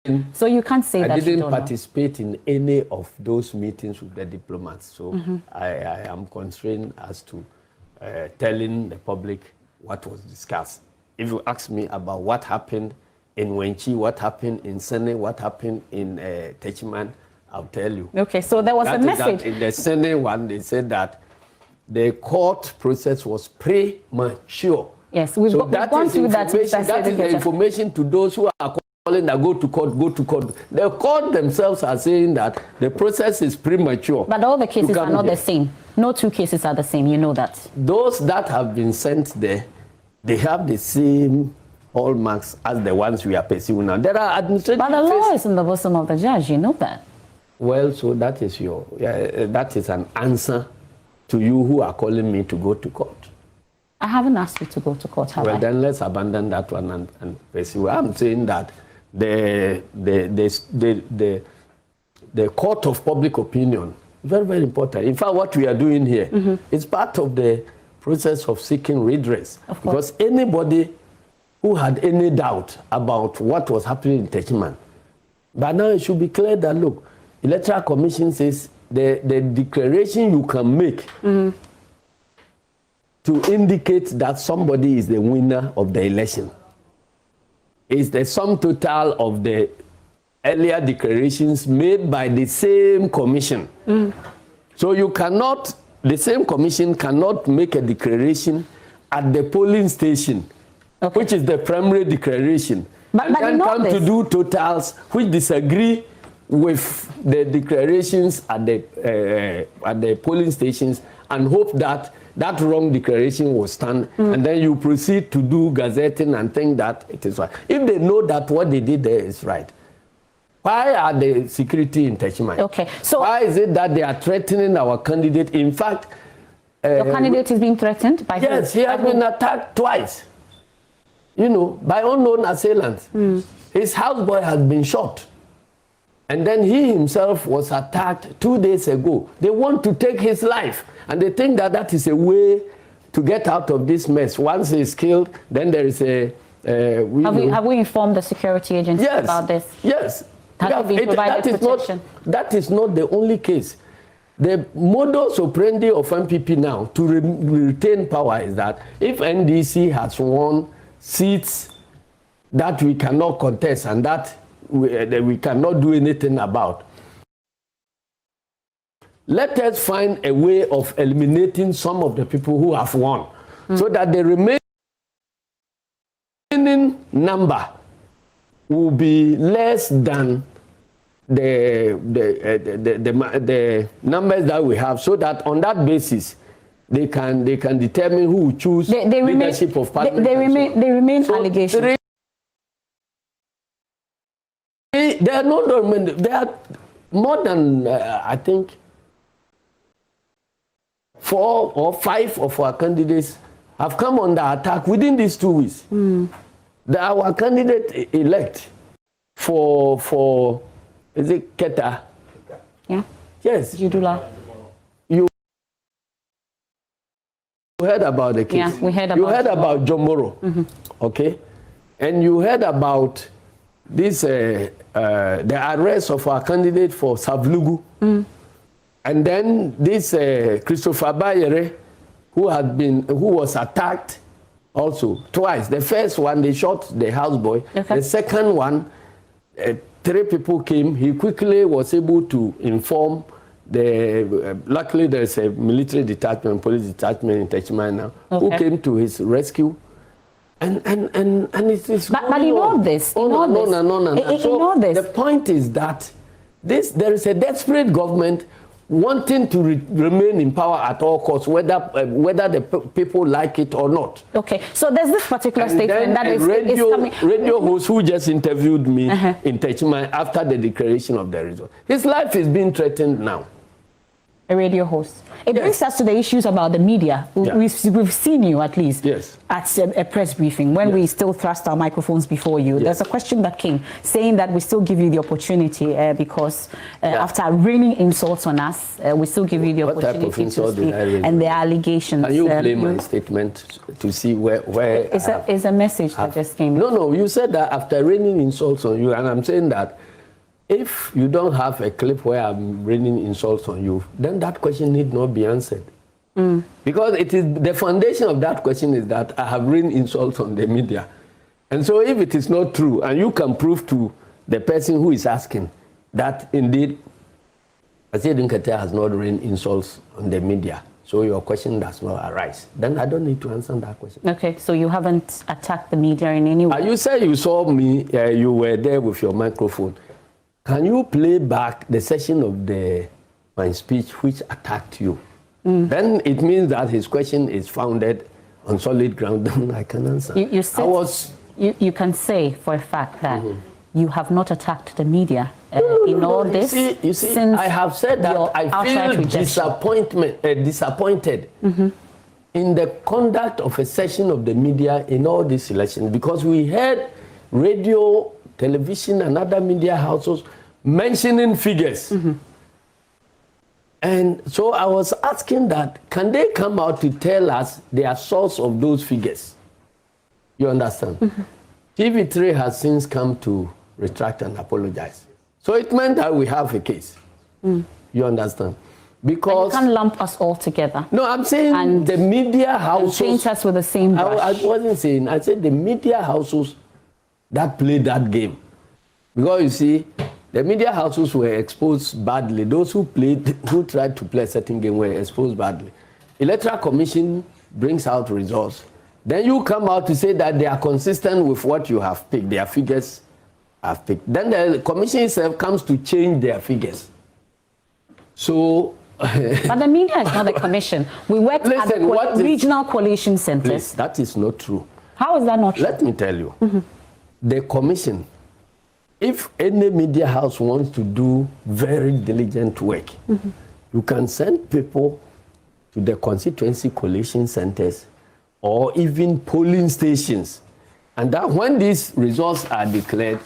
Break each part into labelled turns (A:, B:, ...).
A: So you can't say that
B: I
A: you
B: didn't
A: don't know.
B: participate in any of those meetings with the diplomats. So I am constrained as to telling the public what was discussed. If you ask me about what happened in Wenchi, what happened in Sene, what happened in Techiman, I'll tell you.
A: Okay, so there was a message.
B: In the Sene one, they said that the court process was premature.
A: Yes, we've gone through that.
B: That is the information to those who are calling that go to court, go to court. The court themselves are saying that the process is premature.
A: But all the cases are not the same. No two cases are the same, you know that.
B: Those that have been sent there, they have the same hallmarks as the ones we are pursuing now. There are administrative
A: But the law is in the bosom of the judge, you know that.
B: Well, so that is that is an answer to you who are calling me to go to court.
A: I haven't asked you to go to court, have I?
B: Well, then let's abandon that one and pursue. I'm saying that the court of public opinion, very, very important. In fact, what we are doing here is part of the process of seeking redress. Because anybody who had any doubt about what was happening in Techiman, but now it should be clear that, look, Electoral Commission says the declaration you can make to indicate that somebody is the winner of the election is the sum total of the earlier declarations made by the same commission. So you cannot, the same commission cannot make a declaration at the polling station, which is the primary declaration, and then come to do totals which disagree with the declarations at the polling stations and hope that that wrong declaration will stand, and then you proceed to do gazetting and think that it is right. If they know that what they did there is right, why are the security in Techiman?
A: Okay, so
B: why is it that they are threatening our candidate? In fact,
A: your candidate is being threatened by
B: yes, he has been attacked twice. You know, by unknown assailants. His houseboy has been shot. And then he himself was attacked 2 days ago. They want to take his life. And they think that that is a way to get out of this mess. Once he's killed, then there is a...
A: Have we informed the security agencies about this?
B: Yes.
A: That
B: is not the only case. The modus operandi of MPP now to retain power is that if NDC has won seats that we cannot contest and that we cannot do anything about, let us find a way of eliminating some of the people who have won, so that the remaining number will be less than the numbers that we have, so that on that basis they can determine who will choose leadership of parliament.
A: They remain allegations.
B: There are more than I think 4 or 5 of our candidates have come under attack within these 2 weeks. Our candidate elect for is it Keta?
A: Yeah.
B: Yes.
A: Judula.
B: You heard about the case.
A: Yeah, we heard about.
B: You heard about Jomoro, okay, and you heard about this the arrest of our candidate for Savlugu, and then this Christopher Bayere, who was attacked also twice. The first one they shot the houseboy. The second one, 3 people came. He quickly was able to inform the. Luckily, there's a military detachment, police detachment in Techiman now, who came to his rescue. And it is.
A: But you know this.
B: No. So the point is that there is a desperate government wanting to remain in power at all costs, whether the people like it or not.
A: Okay, so there's this particular statement that is
B: radio host who just interviewed me in Techiman after the declaration of the result. His life is being threatened now.
A: A radio host. It
B: Yes.
A: brings us to the issues about the media.
B: Yeah.
A: We've seen you at least
B: Yes.
A: at a press briefing when we still thrust our microphones before you.
B: Yes.
A: There's a question that came saying that we still give you the opportunity because after raining insults on us, we still give you the
B: What type of
A: opportunity to
B: insult did
A: speak.
B: I raise?
A: And the allegations.
B: Can you play my statement to see where
A: It's a message that just came.
B: No, you said that after raining insults on you, and I'm saying that if you don't have a clip where I'm raining insults on you, then that question need not be answered. Because it is the foundation of that question is that I have rained insults on the media. And so if it is not true, and you can prove to the person who is asking that indeed Asiedun Kete has not rained insults on the media, so your question does not arise, then I don't need to answer that question.
A: Okay, so you haven't attacked the media in any way?
B: You said you saw me, you were there with your microphone. Can you play back the session of my speech which attacked you? Then it means that his question is founded on solid ground. Then I can answer.
A: You said you can say for a fact that you have not attacked the media in all this.
B: You see, I have said that I feel disappointed in the conduct of a session of the media in all these elections, because we heard radio, television, and other media houses mentioning figures. And so I was asking that, can they come out to tell us their source of those figures? You understand? TV3 has since come to retract and apologize. So it meant that we have a case. You understand? Because
A: you can't lump us all together.
B: No, I'm saying and the media houses
A: paint us with the same brush.
B: I wasn't saying. I said the media houses that played that game. Because you see, the media houses were exposed badly. Those who tried to play a certain game were exposed badly. Electoral Commission brings out results. Then you come out to say that they are consistent with what you have picked. Their figures have picked. Then the commission itself comes to change their figures. So...
A: But the media is not the commission. We work at the regional coalition centers.
B: Please, that is not true.
A: How is that not true?
B: Let me tell you. The commission, if any media house wants to do very diligent work, you can send people to the constituency coalition centers or even polling stations. And that when these results are declared,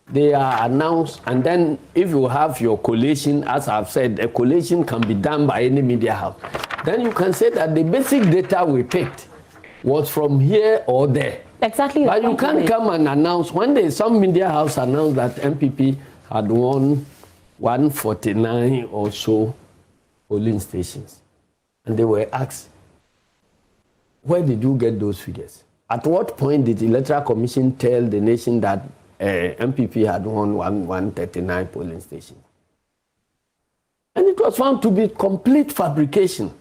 B: they are announced, and then if you have your collation, as I've said, a collation can be done by any media house. Then you can say that the basic data we picked was from here or there.
A: Exactly.
B: But you can't come and announce, one day some media house announced that MPP had won 149 or so polling stations. And they were asked, where did you get those figures? At what point did the Electoral Commission tell the nation that MPP had won 139 polling stations? And it was found to be complete fabrication.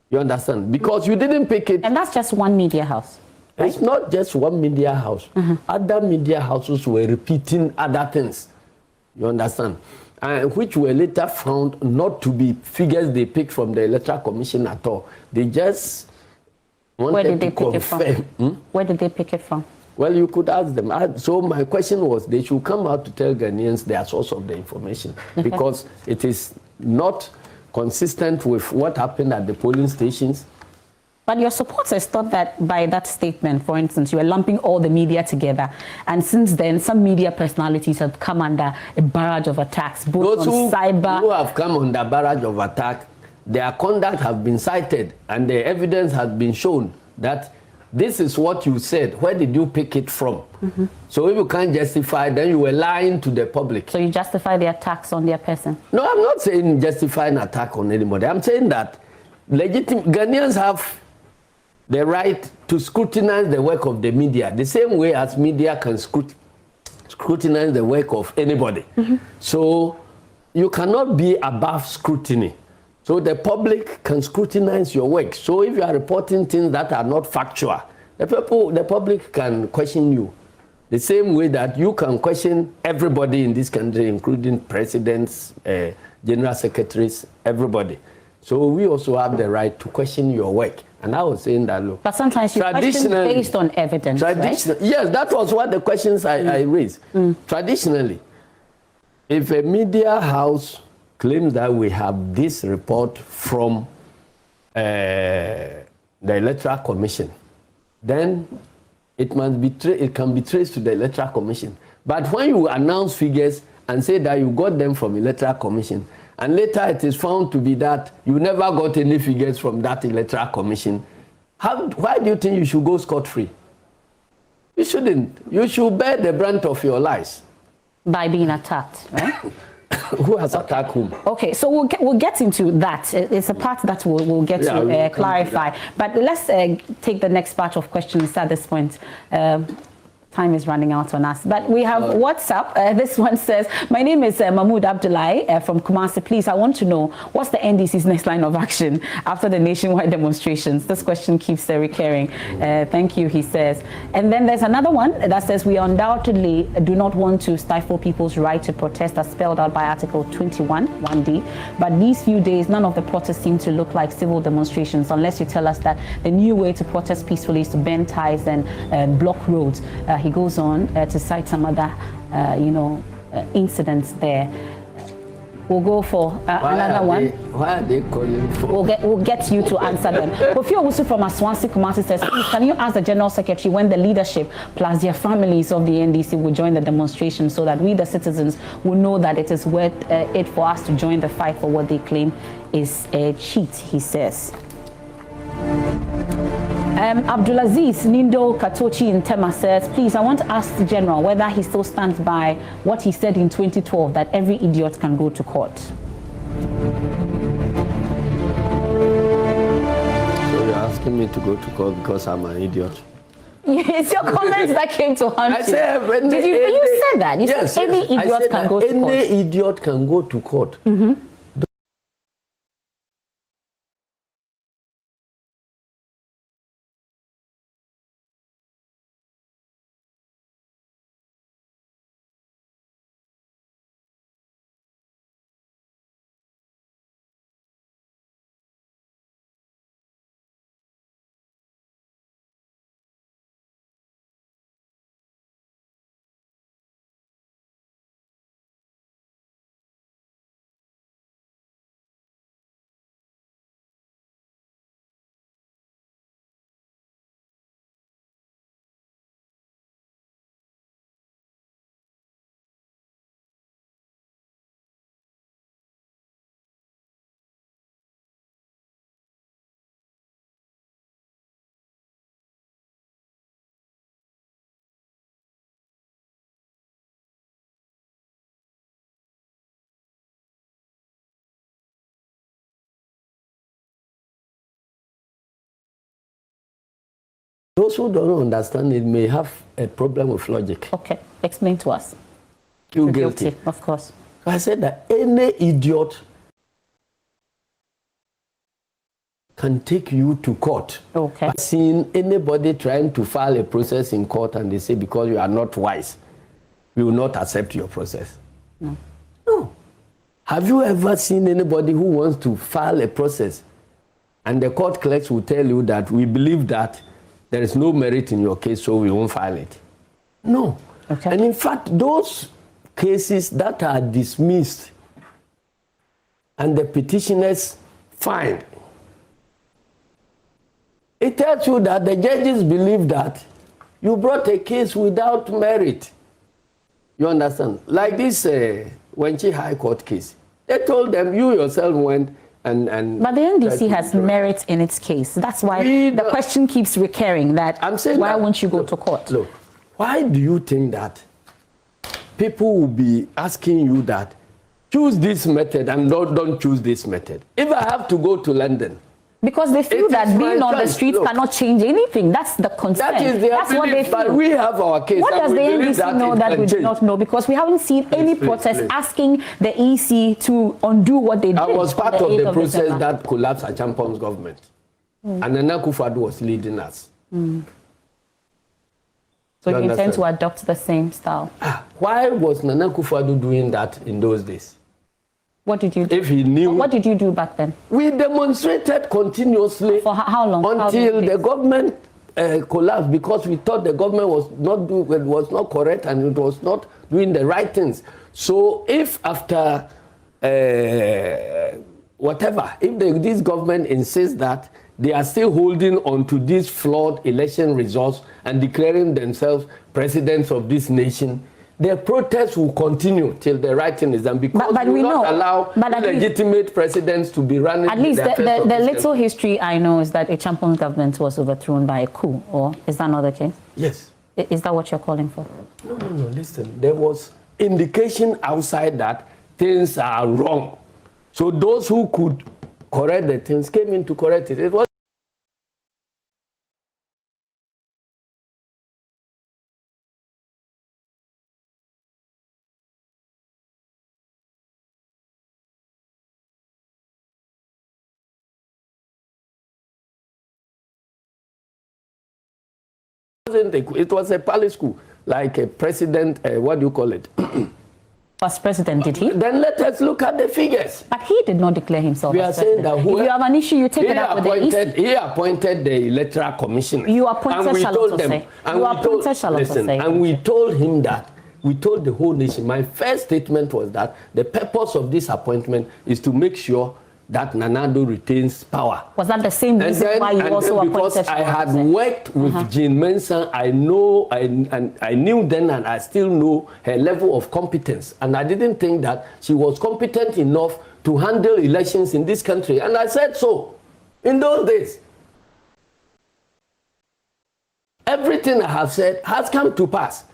B: You understand? Because you didn't pick it.
A: And that's just one media house.
B: Right? It's not just one media house. Other media houses were repeating other things. You understand? Which were later found not to be figures they picked from the Electoral Commission at all. They just wanted to confirm.
A: Where did they pick it from?
B: Well, you could ask them. So my question was, they should come out to tell Ghanaians their source of the information, because it is not consistent with what happened at the polling stations.
A: But your supporters thought that by that statement, for instance, you were lumping all the media together. And since then, some media personalities have come under a barrage of attacks, both on cyber.
B: Who have come under barrage of attack, their conduct have been cited, and the evidence has been shown that this is what you said. Where did you pick it from? So if you can't justify, then you were lying to the public.
A: So you justify the attacks on their person?
B: No, I'm not saying justify an attack on anybody. I'm saying that Ghanaians have the right to scrutinize the work of the media, the same way as media can scrutinize the work of anybody. So you cannot be above scrutiny. So the public can scrutinize your work. So if you are reporting things that are not factual, the public can question you. The same way that you can question everybody in this country, including presidents, general secretaries, everybody. So we also have the right to question your work. And I was saying that, look.
A: But sometimes you question based on evidence, right?
B: Yes, that was what the questions I raised. Traditionally, if a media house claims that we have this report from the Electoral Commission, then it can be traced to the Electoral Commission. But when you announce figures and say that you got them from Electoral Commission, and later it is found to be that you never got any figures from that Electoral Commission, why do you think you should go scot-free? You shouldn't. You should bear the brunt of your lies.
A: By being attacked, right?
B: Who has attacked whom?
A: Okay, so we'll get into that. It's a part that we'll get to clarify. But let's take the next part of questions at this point. Time is running out on us. But we have WhatsApp. This one says, my name is Mahmoud Abdullahi from Kumasi. Please, I want to know, what's the NDC's next line of action after the nationwide demonstrations? This question keeps recurring. Thank you, he says. And then there's another one that says, we undoubtedly do not want to stifle people's right to protest as spelled out by Article 21, 1D. But these few days, none of the protests seem to look like civil demonstrations, unless you tell us that the new way to protest peacefully is to bend ties and block roads. He goes on to cite some other, incidents there. We'll go for another one.
B: Why are they calling for?
A: We'll get you to answer them. Kofi Owusu from Aswansi Kumasi says, please, can you ask the General Secretary when the leadership plus their families of the NDC will join the demonstration so that we, the citizens, will know that it is worth it for us to join the fight for what they claim is a cheat, he says. Abdulaziz Nindo Katochi in Tema says, please, I want to ask the General whether he still stands by what he said in 2012, that every idiot can go to court.
B: So you're asking me to go to court because I'm an idiot?
A: It's your comments that came to haunt you.
B: I said,
A: you said that. You
B: yes,
A: said any idiot can go to court.
B: Any idiot can go to court.
A: Mm-hmm.
B: Those who don't understand it may have a problem with logic.
A: Okay, explain to us.
B: You're guilty.
A: Of course.
B: I said that any idiot can take you to court.
A: Okay.
B: I've seen anybody trying to file a process in court and they say, because you are not wise, we will not accept your process.
A: No.
B: No. Have you ever seen anybody who wants to file a process and the court clerks will tell you that we believe that there is no merit in your case, so we won't file it? No.
A: Okay.
B: And in fact, those cases that are dismissed and the petitioners find, it tells you that the judges believe that you brought a case without merit. You understand? Like this Wenchi High Court case. They told them, you yourself went and
A: but the NDC has merit in its case. That's why the question keeps recurring, that
B: I'm saying
A: why
B: that,
A: won't you go to court?
B: Look, why do you think that people will be asking you that choose this method and don't choose this method? If I have to go to London,
A: because they feel that being on the streets cannot change anything. That's the concern.
B: That is their
A: what they feel.
B: But we have our case.
A: What does the NDC know that we do not know? Because we haven't seen any protest asking the EC to undo what they did.
B: I was part of the process that collapsed Achampong's government. And Nana Akufo-Addo was leading us.
A: So you intend to adopt the same style?
B: Why was Nana Akufo-Addo doing that in those days?
A: What did you do?
B: If he knew.
A: What did you do back then?
B: We demonstrated continuously.
A: For how long?
B: Until the government collapsed, because we thought the government was not correct and it was not doing the right things. So if after whatever, if this government insists that they are still holding on to these flawed election results and declaring themselves presidents of this nation, their protests will continue till the right thing is done, because
A: but
B: we
A: we
B: will not
A: know,
B: allow illegitimate presidents to be running.
A: At least the little history I know is that a Champon government was overthrown by a coup, or is that not the case?
B: Yes.
A: Is that what you're calling for?
B: No, listen, there was indication outside that things are wrong. So those who could correct the things came in to correct it. It was it was a palace coup, like a president, what do you call it?
A: Was president, did he?
B: Then let us look at the figures.
A: But he did not declare himself
B: We
A: as
B: are saying
A: president.
B: that
A: If you have an issue, you take it up with the EC.
B: He appointed the electoral commission.
A: You appointed Charlotte to say.
B: And we told him that. We told the whole nation. My first statement was that the purpose of this appointment is to make sure that Nanado retains power.
A: Was that the same reason why you also appointed?
B: Because I had worked with Jean Mensah, I knew then, and I still know her level of competence. And I didn't think that she was competent enough to handle elections in this country. And I said so in those days. Everything I have said has come to pass.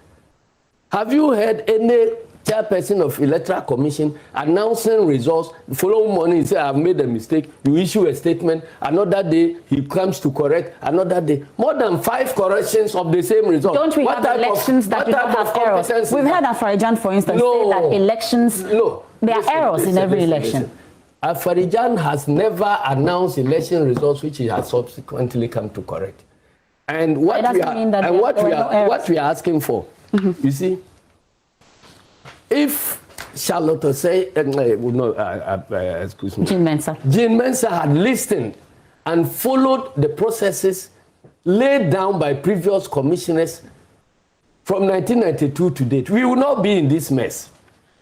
B: Have you heard any chairperson of electoral commission announcing results, the following morning he said, I've made a mistake, you issue a statement, another day he comes to correct, another day, more than 5 corrections of the same result?
A: Don't we have elections that do not have errors? We've had Afarijan, for instance, say that elections, there are errors in every election.
B: Afarijan has never announced election results which he has subsequently come to correct. And what we are asking for, you see, if Charlotte say, excuse me,
A: Jean
B: Mensah had listened and followed the processes laid down by previous commissioners from 1992 to date, we would not be in this mess.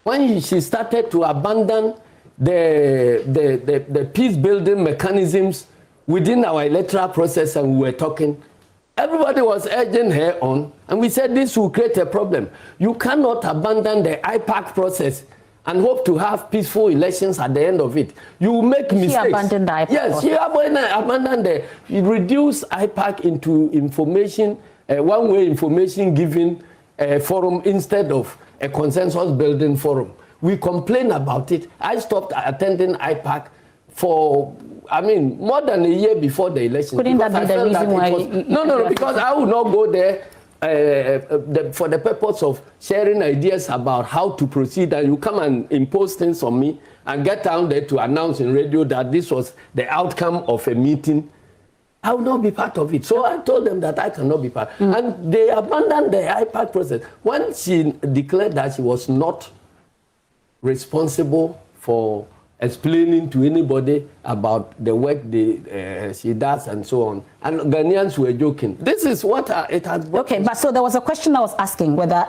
B: When she started to abandon the peace-building mechanisms within our electoral process, and we were talking, everybody was urging her on, and we said this will create a problem. You cannot abandon the IPAC process and hope to have peaceful elections at the end of it. You will make mistakes.
A: She abandoned the IPAC
B: Yes, she abandoned you reduce IPAC into information, one-way information giving forum instead of a consensus building forum. We complained about it. I stopped attending IPAC for, more than a year before the election.
A: Couldn't that be the reason why?
B: No, because I would not go there for the purpose of sharing ideas about how to proceed, and you come and impose things on me and get down there to announce in radio that this was the outcome of a meeting. I will not be part of it. So I told them that I cannot be part. And they abandoned the IPAC process. When she declared that she was not responsible for explaining to anybody about the work she does and so on. And Ghanaians were joking. This is what it has brought.
A: Okay, but so there was a question I was asking whether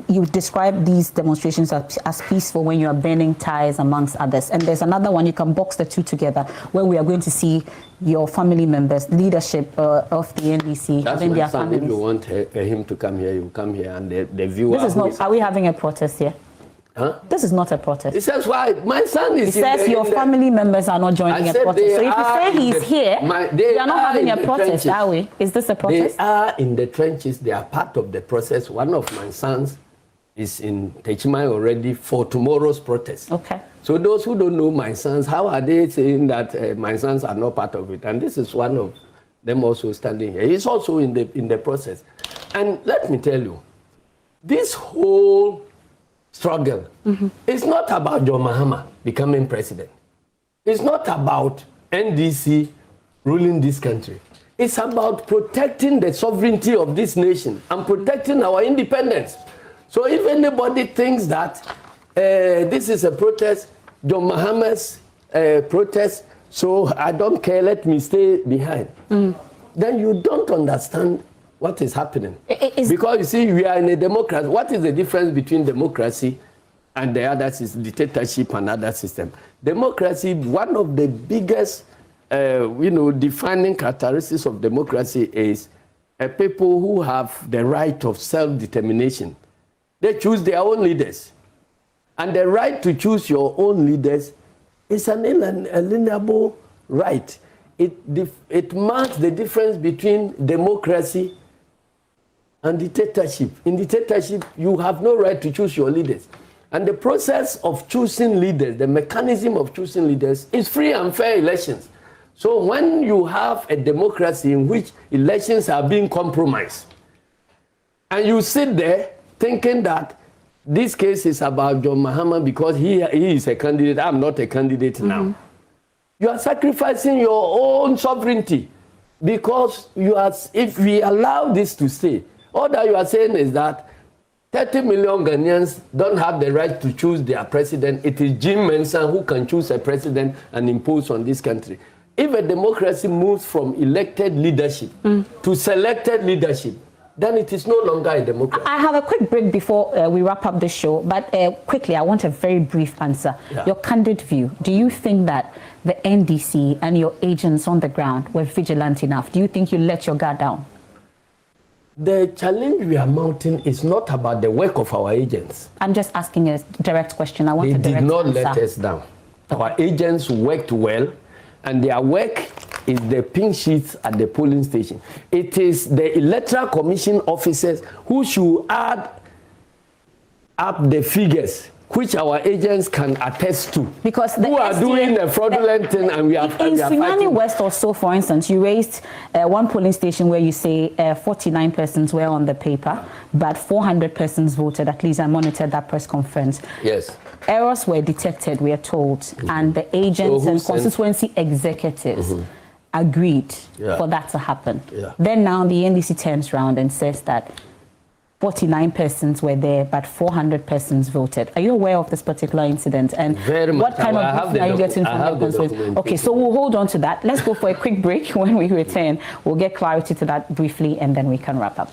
A: you describe these demonstrations as peaceful when you are burning ties amongst others. And there's another one, you can box the two together, where we are going to see your family members, leadership of the NDC, having their families.
B: If you want him to come here, you come here, and the viewer.
A: This is not, are we having a protest here?
B: Huh?
A: This is not a protest.
B: He says, why? My son is
A: here. He says your family members are not joining a protest. So if you say he's here, we are not having a protest, are we? Is this a protest?
B: They are in the trenches. They are part of the process. One of my sons is in Techimai already for tomorrow's protest.
A: Okay.
B: So those who don't know my sons, how are they saying that my sons are not part of it? And this is one of them also standing here. He's also in the process. And let me tell you, this whole struggle is not about John Mahama becoming president. It's not about NDC ruling this country. It's about protecting the sovereignty of this nation and protecting our independence. So if anybody thinks that this is a protest, John Mahama's protest, so I don't care, let me stay behind, then you don't understand what is happening. Because you see, we are in a democracy. What is the difference between democracy and the other is dictatorship and other system. Democracy, one of the biggest, defining characteristics of democracy is people who have the right of self-determination. They choose their own leaders. And the right to choose your own leaders is an inalienable right. It marks the difference between democracy and dictatorship. In dictatorship, you have no right to choose your leaders. And the process of choosing leaders, the mechanism of choosing leaders, is free and fair elections. So when you have a democracy in which elections are being compromised, and you sit there thinking that this case is about John Mahama because he is a candidate, I'm not a candidate now. You are sacrificing your own sovereignty because if we allow this to stay, all that you are saying is that 30 million Ghanaians don't have the right to choose their president. It is Jim Mensah who can choose a president and impose on this country. If a democracy moves from elected leadership to selected leadership, then it is no longer a democracy.
A: I have a quick break before we wrap up the show, but quickly, I want a very brief answer. Yeah. Your candid view. Do you think that the NDC and your agents on the ground were vigilant enough? Do you think you let your guard down?
B: The challenge we are mounting is not about the work of our agents.
A: I'm just asking a direct question. I want a direct answer.
B: They did not let us down. Okay. Our agents worked well, and their work is the pink sheets at the polling station. It is the Electoral Commission officers who should add up the figures which our agents can attest to.
A: Because
B: who are doing a fraudulent thing, and we are
A: in Sunyani West or so, for instance, you raised one polling station where you say 49 persons were on the paper, but 400 persons voted. At least I monitored that press conference.
B: Yes.
A: Errors were detected, we are told, and the agents and constituency executives agreed for that to happen. Yeah. Then now the NDC turns around and says that 49 persons were there, but 400 persons voted. Are you aware of this particular incident? And what kind of briefing are you getting from the constituency? Okay, so we'll hold on to that. Let's go for a quick break. When we return, we'll get clarity to that briefly, and then we can wrap up.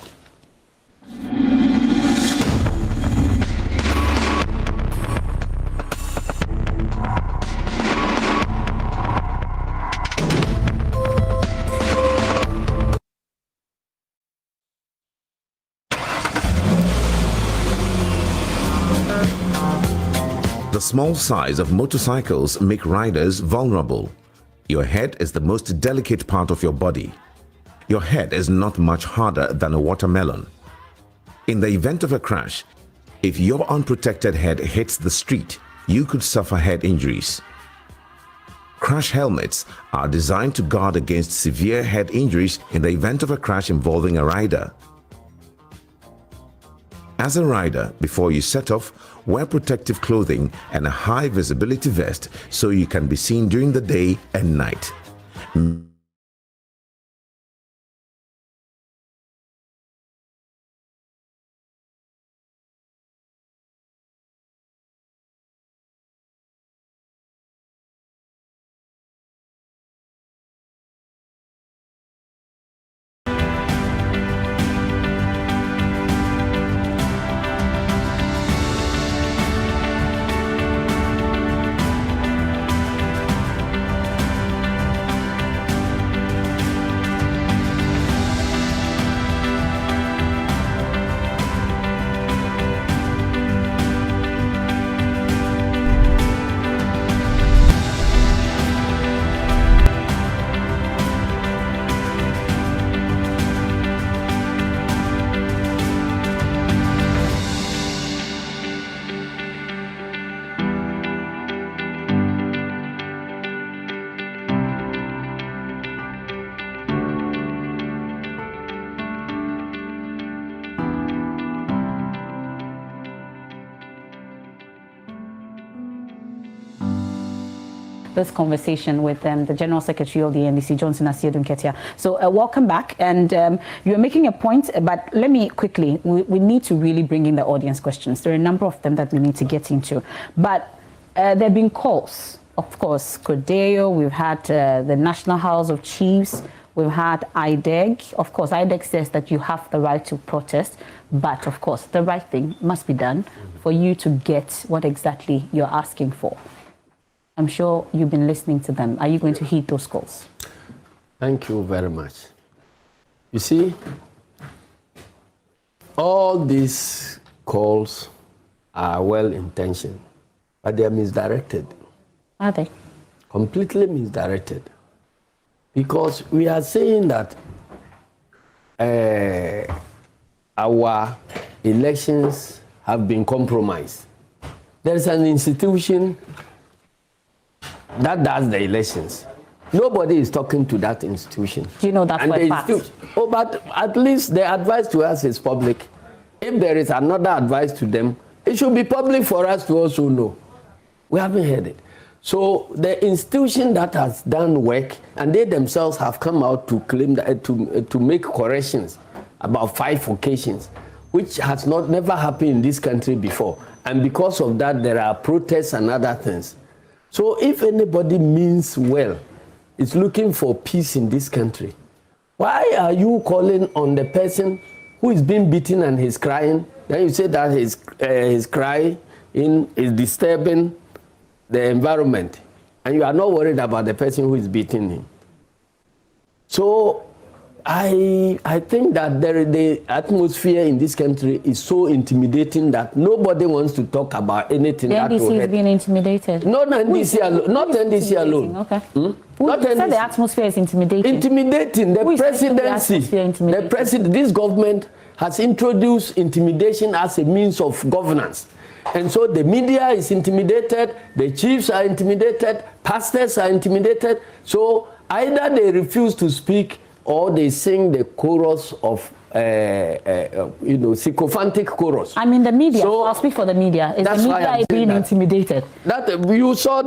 C: The small size of motorcycles make riders vulnerable. Your head is the most delicate part of your body. Your head is not much harder than a watermelon. In the event of a crash, if your unprotected head hits the street, you could suffer head injuries. Crash helmets are designed to guard against severe head injuries in the event of a crash involving a rider. As a rider, before you set off, wear protective clothing and a high visibility vest so you can be seen during the day and night.
A: This conversation with the General Secretary of the NDC, Johnson Asiedu Nketia. So welcome back. And you're making a point, but let me quickly, we need to really bring in the audience questions. There are a number of them that we need to get into. But there have been calls, of course, Cordeo, we've had the National House of Chiefs, We've had IDEG. Of course, IDEG says that you have the right to protest, but of course, the right thing must be done for you to get what exactly you're asking for. I'm sure you've been listening to them. Are you going to heed those calls?
B: Thank you very much. You see, all these calls are well-intentioned, but they are misdirected.
A: Are they?
B: Completely misdirected. Because we are saying that our elections have been compromised. There's an institution that does the elections. Nobody is talking to that institution.
A: Do you know that for a fact?
B: Oh, but at least the advice to us is public. If there is another advice to them, it should be public for us to also know. We haven't heard it. So the institution that has done work, and they themselves have come out to claim that, to make corrections about 5 occasions, which has never happened in this country before. And because of that, there are protests and other things. So if anybody means well, is looking for peace in this country, why are you calling on the person who is being beaten and he's crying? Then you say that his crying is disturbing the environment, and you are not worried about the person who is beating him. So I think that the atmosphere in this country is so intimidating that nobody wants to talk about anything.
A: The NDC is being intimidated.
B: Not NDC alone. Not NDC alone.
A: Okay.
B: Not
A: said the atmosphere is intimidating.
B: Intimidating. The presidency. The president. This government has introduced intimidation as a means of governance. And so the media is intimidated, the chiefs are intimidated, pastors are intimidated. So either they refuse to speak or they sing the chorus of, sycophantic chorus.
A: I mean, the media. So I'll speak for the media. Is the media being intimidated?
B: That you saw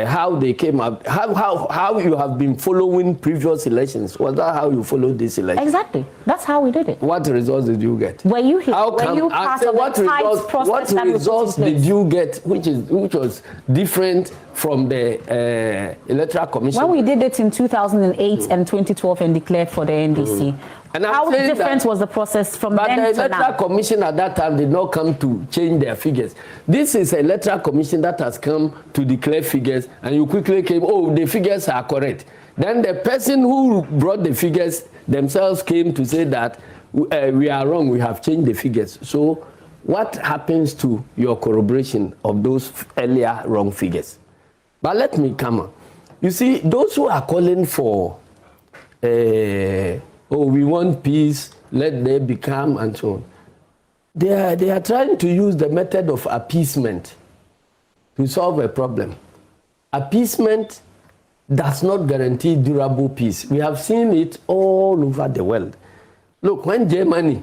B: how they came up, how you have been following previous elections. Was that how you followed this election?
A: Exactly. That's how we did it.
B: What results did you get?
A: Were you part of the tight process?
B: What results did you get, which was different from the Electoral Commission?
A: When we did it in 2008 and 2012 and declared for the NDC,
B: and
A: how different was the process from then to now?
B: But the Electoral Commission at that time did not come to change their figures. This is an Electoral Commission that has come to declare figures, and you quickly came, oh, the figures are correct. Then the person who brought the figures themselves came to say that we are wrong, we have changed the figures. So what happens to your corroboration of those earlier wrong figures? But let me come on. You see, those who are calling for, we want peace, let there be calm, and so on, they are trying to use the method of appeasement to solve a problem. Appeasement does not guarantee durable peace. We have seen it all over the world. Look, when Germany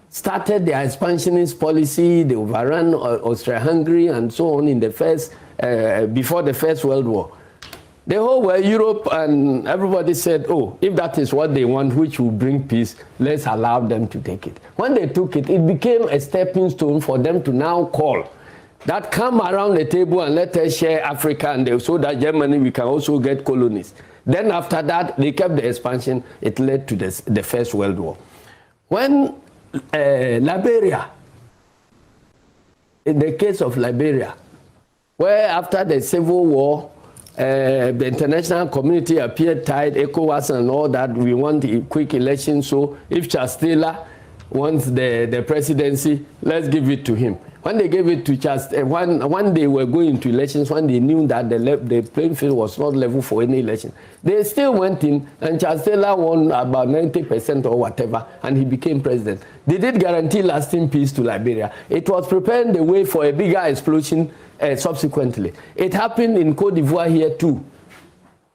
B: started their expansionist policy, they overran Austria-Hungary and so on in the before the First World War. The whole world, Europe and everybody said, oh, if that is what they want, which will bring peace, let's allow them to take it. When they took it, it became a stepping stone for them to now call that come around the table and let us share Africa, and so that Germany, we can also get colonies. Then after that, they kept the expansion. It led to the First World War. When Liberia, in the case of Liberia, where after the Civil War, the international community appeared tied, ECOWAS and all that, we want a quick election, so if Charles Taylor wants the presidency, let's give it to him. When they gave it to Charles, when they were going to elections, when they knew that the playing field was not level for any election, they still went in, and Charles Taylor won about 90% or whatever, and he became president. They did guarantee lasting peace to Liberia. It was preparing the way for a bigger explosion subsequently. It happened in Cote d'Ivoire here too.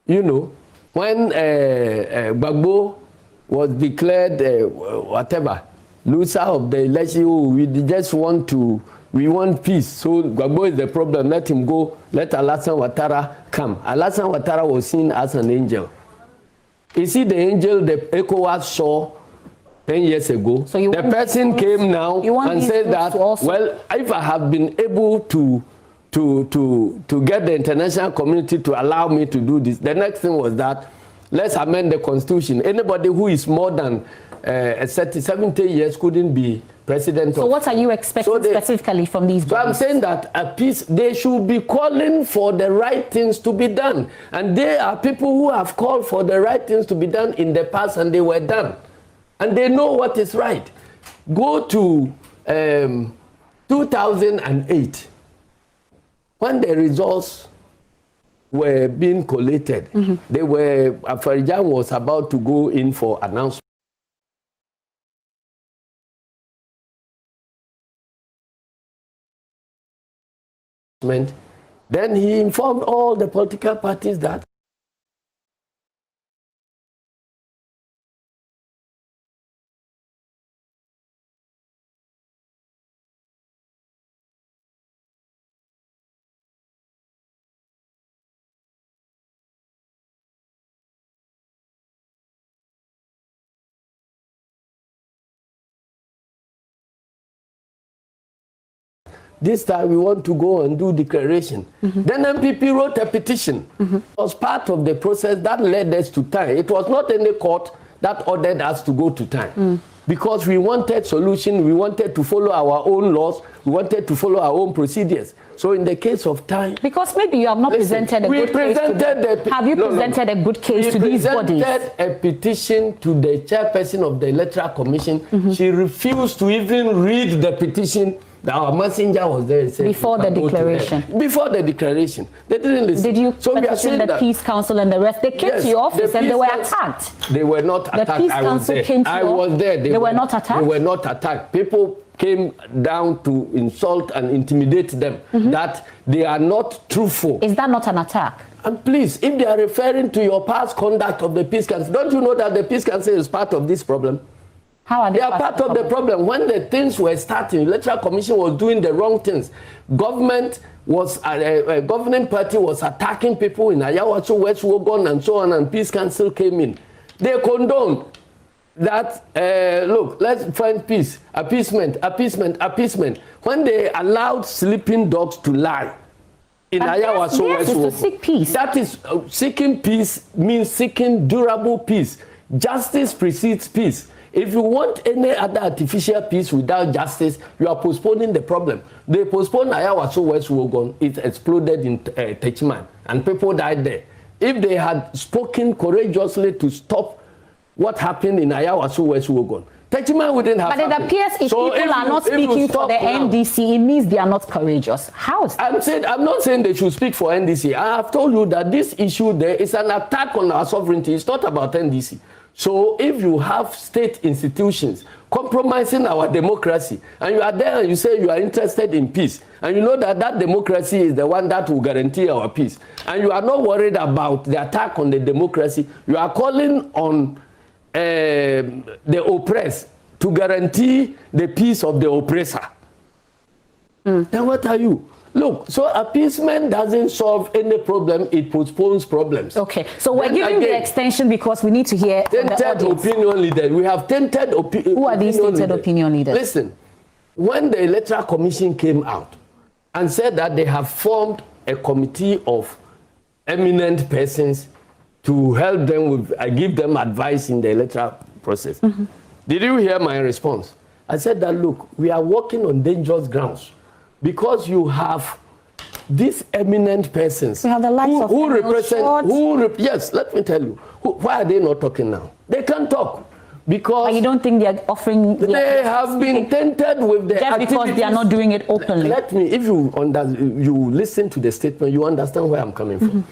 B: You know, when Gbagbo was declared loser of the election, we want peace. So Gbagbo is the problem. Let him go. Let Alassane Ouattara come. Alassane Ouattara was seen as an angel. You see the angel the ECOWAS saw 10 years ago. So the person came now and said that, well, if I have been able to to get the international community to allow me to do this. The next thing was that let's amend the constitution. Anybody who is more than 70 years couldn't be president.
A: So what are you expecting specifically from these bodies?
B: So I'm saying that a peace, they should be calling for the right things to be done. And there are people who have called for the right things to be done in the past and they were done. And they know what is right. Go to 2008, when the results were being collated, they were, Afarijan was about to go in for announcement. Then he informed all the political parties that this time we want to go and do declaration. Then MPP wrote a petition. It was part of the process that led us to time. It was not any court that ordered us to go to time. Because we wanted solution, we wanted to follow our own laws, we wanted to follow our own procedures. So in the case of time...
A: Because maybe you have not presented a good case to them. Have you presented a good case to these bodies?
B: We presented a petition to the chairperson of the Electoral Commission. She refused to even read the petition. Our messenger was there and said,
A: before the declaration.
B: Before the declaration. They didn't listen.
A: Did you petition the Peace Council and the rest? They came to your office and they were attacked.
B: They were not attacked.
A: The Peace Council came to
B: I was there.
A: They were not attacked?
B: They were not attacked. People came down to insult and intimidate them that they are not truthful.
A: Is that not an attack?
B: And please, if they are referring to your past conduct of the Peace Council, don't you know that the Peace Council is part of this problem?
A: How are they
B: part of the problem? When the things were starting, the Electoral Commission was doing the wrong things. Government was, governing party was attacking people in Ayawaso, West Wogon, and so on, and Peace Council came in. They condoned that, look, let's find peace, appeasement, appeasement, appeasement. When they allowed sleeping dogs to lie in Ayawaso, West Wogon.
A: To seek peace.
B: That is, seeking peace means seeking durable peace. Justice precedes peace. If you want any other artificial peace without justice, you are postponing the problem. They postponed Ayawaso West Wogon, it exploded in Techiman, and people died there. If they had spoken courageously to stop what happened in Ayawaso West Wogon, Techiman wouldn't have happened.
A: But it appears if people are not speaking for the NDC, it means they are not courageous. How is that?
B: I'm not saying they should speak for NDC. I have told you that this issue there is an attack on our sovereignty. It's not about NDC. So if you have state institutions compromising our democracy, and you are there and you say you are interested in peace, and you know that that democracy is the one that will guarantee our peace, and you are not worried about the attack on the democracy, you are calling on the oppressed to guarantee the peace of the oppressor. Then what are you? Look, so appeasement doesn't solve any problem, it postpones problems.
A: Okay, so we're giving the extension because we need to hear
B: tainted opinion leaders. We have tainted opinion.
A: Who are these tainted opinion leaders?
B: Listen, when the Electoral Commission came out and said that they have formed a committee of eminent persons to help them with, give them advice in the electoral process. Did you hear my response? I said that, look, we are working on dangerous grounds. Because you have these eminent persons who represent, yes, let me tell you, why are they not talking now? They can't talk because...
A: But you don't think they're offering...
B: They have been tainted with the
A: just
B: activities.
A: Because they are not doing it openly.
B: Let me, if you listen to the statement, you understand where I'm coming from.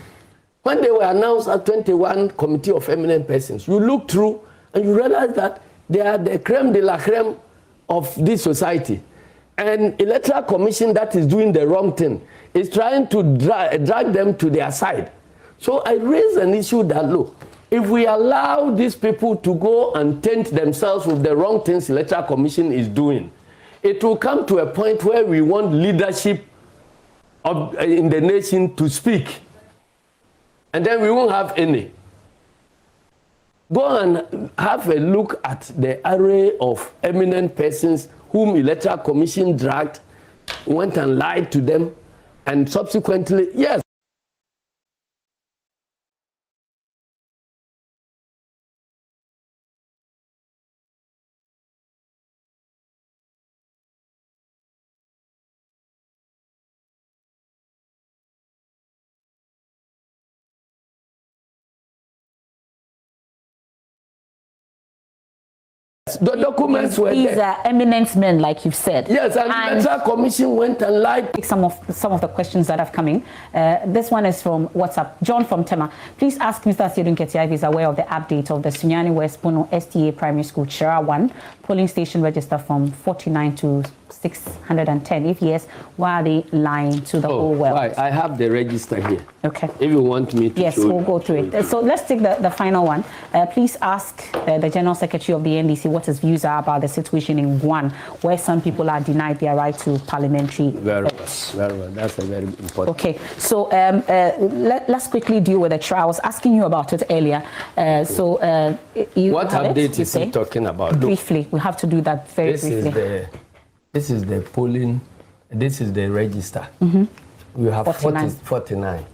B: When they were announced at 21 Committee of Eminent Persons, you look through and you realize that they are the creme de la creme of this society. And Electoral Commission that is doing the wrong thing is trying to drag them to their side. So I raise an issue that, look, if we allow these people to go and taint themselves with the wrong things Electoral Commission is doing, it will come to a point where we want leadership in the nation to speak. And then we won't have any. Go and have a look at the array of eminent persons whom Electoral Commission dragged, went and lied to them, And subsequently, yes. The documents were
A: These
B: there.
A: are eminent men, like you've said.
B: Yes, and the Electoral Commission went and lied.
A: Take some of the questions that have come in. This one is from WhatsApp. John from Tema. Please ask Mr. Asiedun Ketia if he's aware of the update of the Sunyani West Bono STA Primary School Chira 1 polling station register from 49 to 610. If yes, why are they lying to the whole world?
B: Right. I have the register here.
A: Okay.
B: If you want me to
A: yes, we'll go through it. So let's take the final one. Please ask the General Secretary of the NDC what his views are about the situation in Guan, where some people are denied their right to parliamentary.
B: Very well. That's a very important.
A: Okay. So let's quickly deal with the trial. I was asking you about it earlier.
B: What update is he talking about?
A: Briefly, we have to do that very briefly.
B: This is the polling. This is the register. We have 49.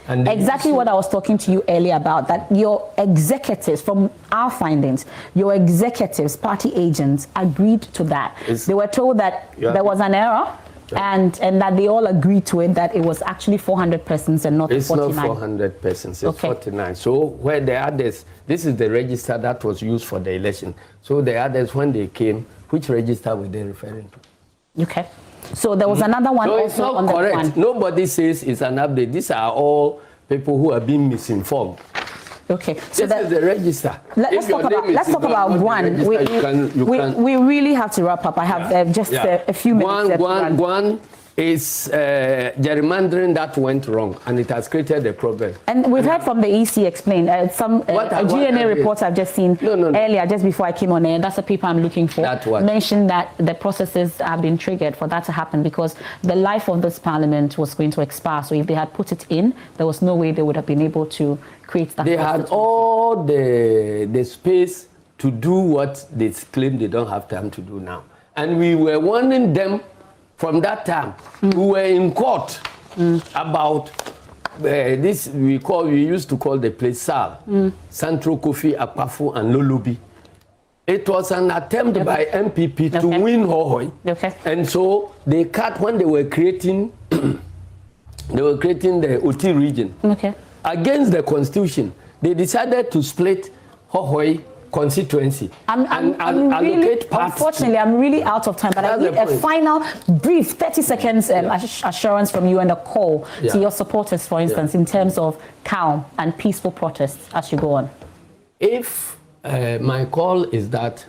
B: And
A: exactly what I was talking to you earlier about, that your executives, from our findings, your executives, party agents, agreed to that. They were told that there was an error, and that they all agreed to it, that it was actually 400 persons and not 49.
B: It's not 400 persons, it's 49. So where the others, this is the register that was used for the election. So the others, when they came, which register were they referring to?
A: Okay. So there was another one
B: no,
A: also
B: it's not
A: on
B: correct.
A: That one.
B: Nobody says it's an update. These are all people who are being misinformed.
A: Okay. So
B: this is the register.
A: Let's talk about one. We really have to wrap up. I have just a few minutes.
B: One is gerrymandering that went wrong, and it has created a problem.
A: And we've heard from the EC explain a GNA report I've just seen earlier, just before I came on air. That's the paper I'm looking for. Mentioned that the processes have been triggered for that to happen because the life of this parliament was going to expire. So if they had put it in, there was no way they would have been able to create that.
B: They had all the space to do what they claim they don't have time to do now. And we were warning them from that time. We were in court about this we used to call the place SAL, Central Kofi, Akpafu, and Lolubi. It was an attempt by MPP to win Hohoi. And so they cut when they were creating the OT region. Against the constitution, they decided to split Hohoi constituency and allocate parts.
A: Unfortunately, I'm really out of time, but I need a final brief 30 seconds assurance from you and a call to your supporters, for instance, in terms of calm and peaceful protests as you go on.
B: If my call is that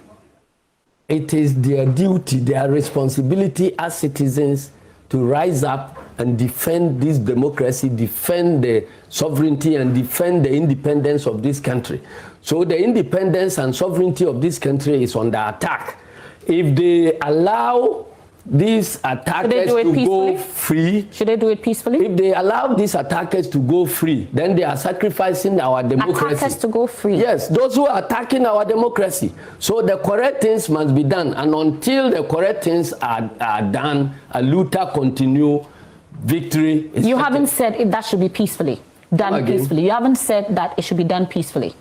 B: it is their duty, their responsibility as citizens to rise up and defend this democracy, defend the sovereignty, and defend the independence of this country. So the independence and sovereignty of this country is under attack. If they allow these attackers to go free...
A: Should they do it peacefully?
B: If they allow these attackers to go free, then they are sacrificing our democracy.
A: Attackers to go free?
B: Yes, those who are attacking our democracy. So the correct things must be done. And until the correct things are done, a looter continue, victory is...
A: You haven't said that should be peacefully, done peacefully. You haven't said that it should be done peacefully.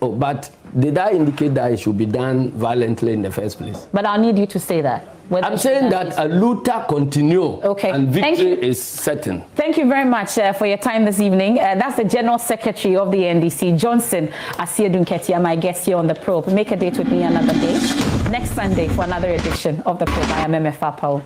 B: Oh, but did I indicate that it should be done violently in the first place?
A: But I'll need you to say that.
B: I'm saying that a looter continue and victory is certain.
A: Thank you very much for your time this evening. That's the General Secretary of the NDC, Johnson Asiedun Ketia, my guest here on The Probe. Make a date with me another day, next Sunday for another edition of The Probe. I am MF Apao.